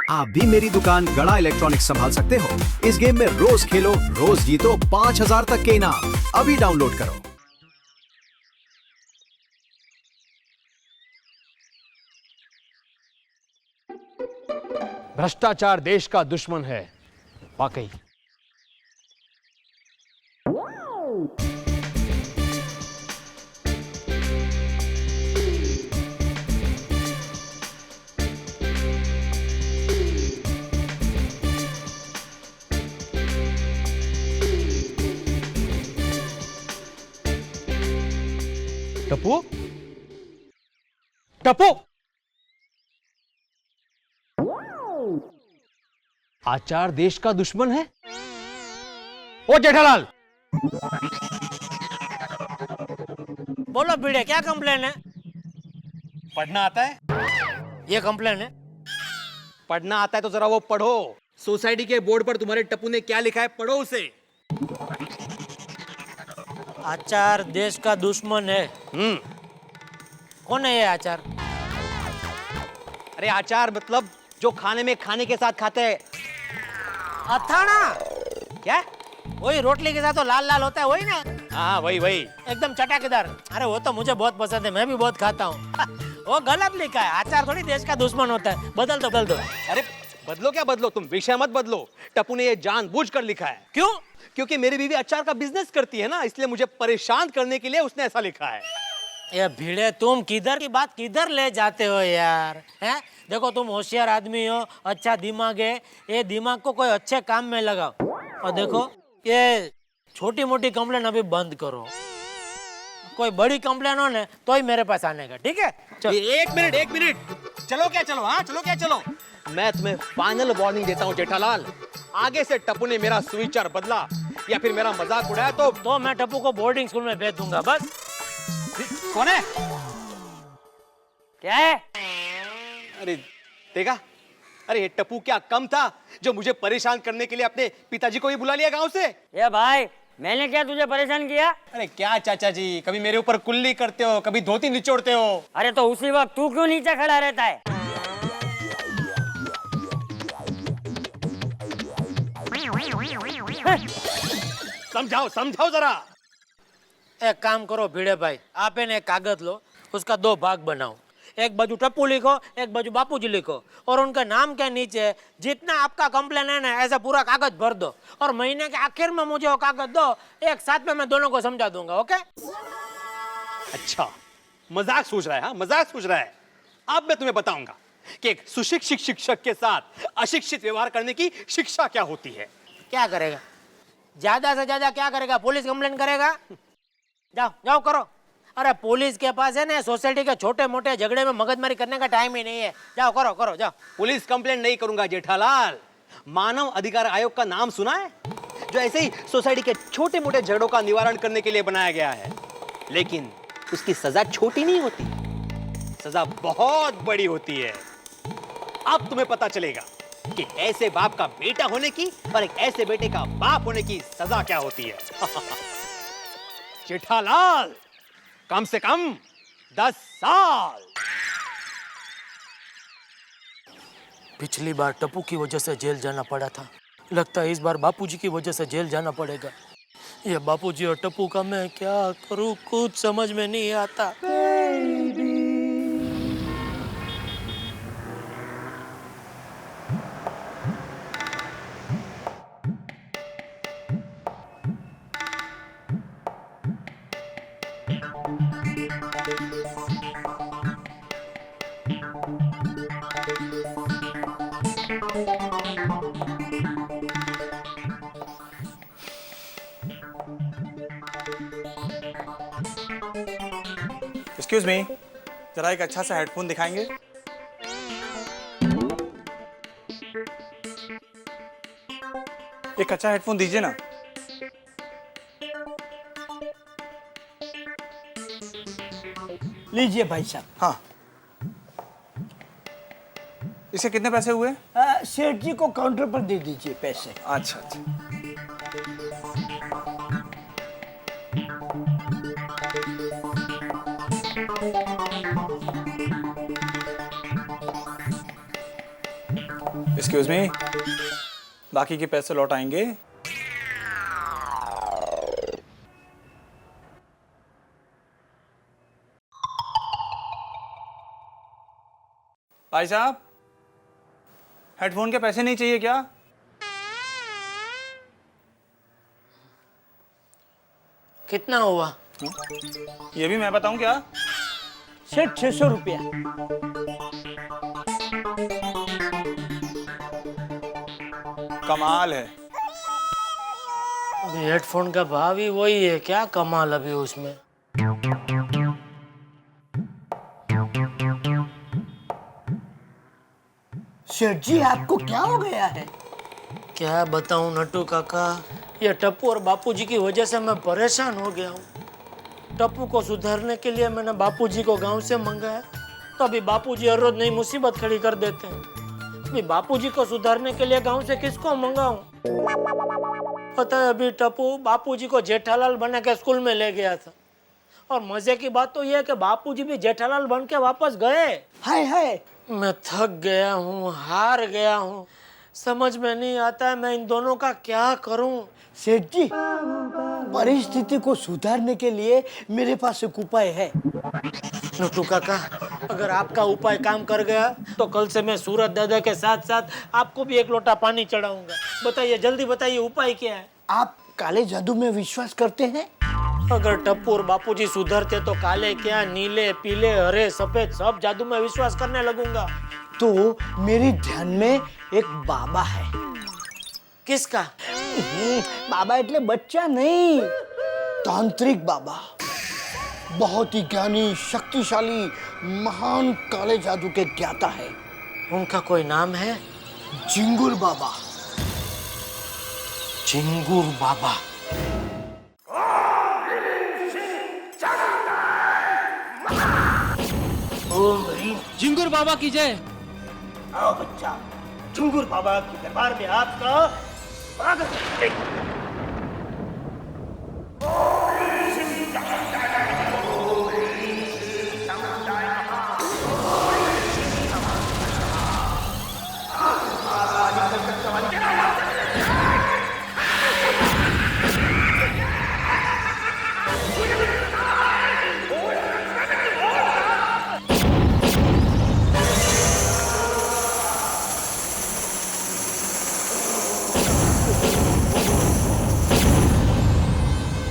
आप भी मेरी दुकान गड़ा इलेक्ट्रॉनिक्स संभाल सकते हो। इस गेम में रोज खेलो, रोज जीतो 5,000 तक के इनाम। अभी डाउनलोड करो। भ्रष्टाचार देश का दुश्मन है, वाकई। टप्पू, टप्पू, आचार देश का दुश्मन है। ओ जेठालाल, बोलो भिड़े, क्या कंप्लेन है? पढ़ना आता है? ये कंप्लेन है? पढ़ना आता है तो जरा वो पढ़ो। सोसाइटी के बोर्ड पर तुम्हारे टप्पू ने क्या लिखा है, पढ़ो उसे। आचार देश का दुश्मन है। कौन है ये आचार? अरे आचार मतलब जो खाने में खाने के साथ खाते हैं। अथाना? क्या? वही रोटली के साथ तो लाल लाल होता है, वही ना? हाँ वही वही। एकदम चटाकेदार। अरे वो तो मुझे बहुत पसंद है, मैं भी बहुत खाता हूँ। वो गलत लिखा है, आचार थोड़ी देश का दुश्मन होता है। बदल दो, बदल दो। अरे बदलो क्या बदलो, तुम विषय मत बदलो। टप्पू ने ये जानबूझकर लिखा है। क्यों? क्योंकि मेरी बीवी अचार का बिजनेस करती है ना, इसलिए मुझे परेशान करने के लिए उसने ऐसा लिखा है। ये भिड़े, तुम किधर की बात किधर ले जाते हो यार? हैं? देखो तुम होशियार आदमी हो, अच्छा दिमाग है, ये दिमाग को कोई अच्छे काम में लगाओ। और देखो ये छोटी मोटी कंप्लेन अभी बंद करो। कोई बड़ी कंप्लेन हो ना तो ही मेरे पास आने का, ठीक है? चलो। एक मिनट, चलो क्या चलो, हाँ चलो क्या चलो। मैं तुम्हें फाइनल वार्निंग देता हूँ जेठालाल, आगे से टप्पू ने मेरा सुविचार बदला या फिर मेरा मजाक उड़ाया तो मैं टप्पू को बोर्डिंग स्कूल में भेज दूंगा, बस। कौन है? क्या है? अरे देखा, अरे ये टप्पू क्या कम था जो मुझे परेशान करने के लिए अपने पिताजी को ही बुला लिया गांव से। ये भाई, मैंने क्या तुझे परेशान किया? अरे क्या चाचा जी, कभी मेरे ऊपर कुल्ली करते हो, कभी धोती निचोड़ते हो। अरे तो उसी वक्त तू क्यों नीचे खड़ा रहता है? समझाओ समझाओ जरा। एक काम करो भिड़े भाई, आप एक कागज लो, उसका 2 भाग बनाओ। एक बाजू टप्पू लिखो, एक बाजू बापूजी लिखो, और उनका नाम के नीचे जितना आपका कंप्लेन है ना, ऐसा पूरा कागज भर दो, और महीने के आखिर में मुझे वो कागज दो। एक साथ में मैं दोनों को समझा दूंगा, ओके? अच्छा, मजाक सूझ रहा है? हाँ मजाक सूझ रहा है। अब मैं तुम्हें बताऊंगा कि एक सुशिक्षित शिक्षक के साथ अशिक्षित व्यवहार करने की शिक्षा क्या होती है। क्या करेगा? ज्यादा से ज्यादा क्या करेगा? पुलिस कंप्लेन करेगा? जाओ जाओ करो। अरे पुलिस के पास है ना सोसाइटी के छोटे मोटे झगड़े में मगजमारी करने का टाइम ही नहीं है। जाओ करो करो जाओ। पुलिस कंप्लेंट नहीं करूंगा जेठालाल। मानव अधिकार आयोग का नाम सुना है? जो ऐसे ही सोसाइटी के छोटे मोटे झगड़ों का निवारण करने के लिए बनाया गया है, लेकिन उसकी सजा छोटी नहीं होती, सजा बहुत बड़ी होती है। अब तुम्हें पता चलेगा कि ऐसे बाप का बेटा होने की और एक ऐसे बेटे का बाप होने की सजा क्या होती है। जेठालाल, कम से कम 10 साल। पिछली बार टप्पू की वजह से जेल जाना पड़ा था, लगता है इस बार बापूजी की वजह से जेल जाना पड़ेगा। ये बापूजी और टप्पू का मैं क्या करूं, कुछ समझ में नहीं आता। एक्सक्यूज मी, जरा एक अच्छा सा हेडफोन दिखाएंगे? एक अच्छा हेडफोन दीजिए ना। लीजिए भाई साहब। हाँ, इसे कितने पैसे हुए? सेठ जी को काउंटर पर दे दीजिए पैसे। अच्छा अच्छा। एक्सक्यूज मी, बाकी के पैसे लौट आएंगे। भाई साहब, हेडफोन के पैसे नहीं चाहिए क्या? कितना हुआ? ये भी मैं बताऊं क्या? सेठ 600 रुपया। कमाल है। अभी हेडफोन का भाव ही वही है, क्या कमाल अभी उसमें। सेठ जी आपको क्या हो गया है? क्या बताऊं नट्टू काका, ये टप्पू और बापूजी की वजह से मैं परेशान हो गया हूँ। टप्पू को सुधारने के लिए मैंने बापूजी को गांव से मंगाया, तो अभी बापूजी हर रोज नई मुसीबत खड़ी कर देते हैं। अभी बापूजी को सुधारने के लिए गांव से किसको मंगाऊं? पता है, अभी टप्पू बापूजी को जेठालाल बना के स्कूल में ले गया था, और मजे की बात तो यह है कि बापूजी भी जेठालाल बन के वापस गए। हाय हाय, मैं थक गया हूँ, हार गया हूँ, समझ में नहीं आता है मैं इन दोनों का क्या करूं। सेठ जी, परिस्थिति को सुधारने के लिए मेरे पास एक उपाय है। नट्टू काका, अगर आपका उपाय काम कर गया तो कल से मैं सूरज दादा के साथ साथ आपको भी एक लोटा पानी चढ़ाऊंगा। बताइए, जल्दी बताइए, उपाय क्या है? आप काले जादू में विश्वास करते हैं? अगर टप्पू और बापूजी सुधरते तो काले क्या, नीले, पीले, हरे, सफेद सब जादू में विश्वास करने लगूंगा। तो मेरे ध्यान में एक बाबा है। किसका? बाबा એટલે बच्चा नहीं, तांत्रिक बाबा। बहुत ही ज्ञानी, शक्तिशाली, महान काले जादू के ज्ञाता है। उनका कोई नाम है? झिंगुर बाबा। झिंगुर बाबा। ओम ह्रीम। झिंगुर बाबा की जय। आओ बच्चा, झिंगुर बाबा के दरबार में आपका स्वागत है।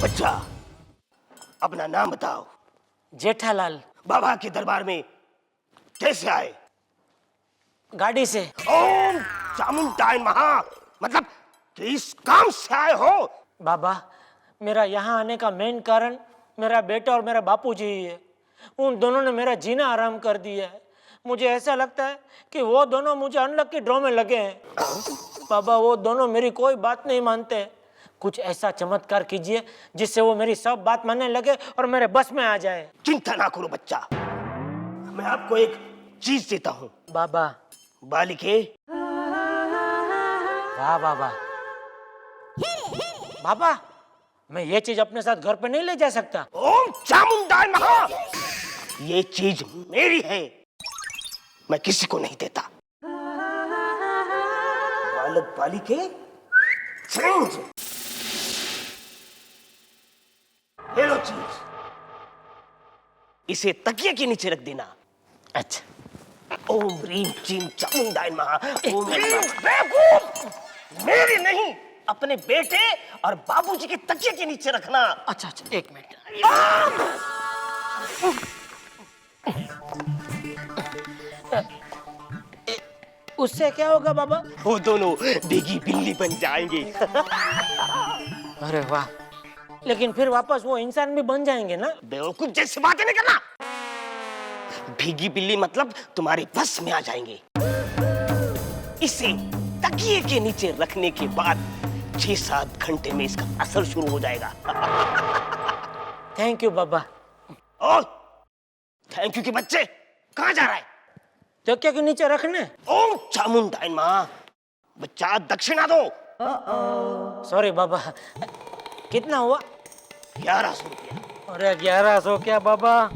बच्चा, अपना नाम बताओ। जेठालाल। बाबा के दरबार में कैसे आए? गाड़ी से। ओम चामुंडाय महा, मतलब किस काम से आए हो? बाबा, मेरा यहाँ आने का मेन कारण मेरा बेटा और मेरा बापूजी ही है। उन दोनों ने मेरा जीना आराम कर दिया है। मुझे ऐसा लगता है कि वो दोनों मुझे अनलकी ड्रॉ में लगे हैं। बाबा, वो दोनों मेरी कोई बात नहीं मानते। कुछ ऐसा चमत्कार कीजिए जिससे वो मेरी सब बात मानने लगे और मेरे बस में आ जाए। चिंता ना करो बच्चा, मैं आपको एक चीज देता हूँ। बाबा। बालिके। वाह बाबा। बाबा, मैं ये चीज अपने साथ घर पे नहीं ले जा सकता? ओम चामुंडाय महा, ये चीज मेरी है, मैं किसी को नहीं देता। बालक बालिके, चेंज। ये लो चीज, इसे तकिए के नीचे रख देना। अच्छा। ओम ह्रीम चीम चामुंडाय महा। ओम बेवकूफ, मेरी नहीं, अपने बेटे और बाबूजी के तकिए के नीचे रखना। अच्छा अच्छा, एक मिनट। उससे क्या होगा बाबा? वो दोनों भीगी बिल्ली बन जाएंगे। अरे वाह, लेकिन फिर वापस वो इंसान भी बन जाएंगे ना? बेवकूफ जैसी बातें नहीं करना। भीगी बिल्ली मतलब तुम्हारे बस में आ जाएंगे। इसे तकिए के नीचे रखने के बाद 6-7 घंटे में इसका असर शुरू हो जाएगा। थैंक यू बाबा। और थैंक यू के बच्चे, कहाँ जा रहा है? तकिए के नीचे रखने। ओम चामुंडाय माँ, बच्चा दक्षिणा दो। सॉरी बाबा। कितना हुआ? 1100 रुपया। अरे 1100 क्या बाबा,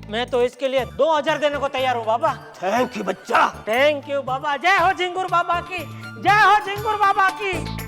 मैं तो इसके लिए 2000 देने को तैयार हूँ बाबा। थैंक यू बच्चा। थैंक यू बाबा। जय हो झिंगुर बाबा की, जय हो झिंगुर बाबा की।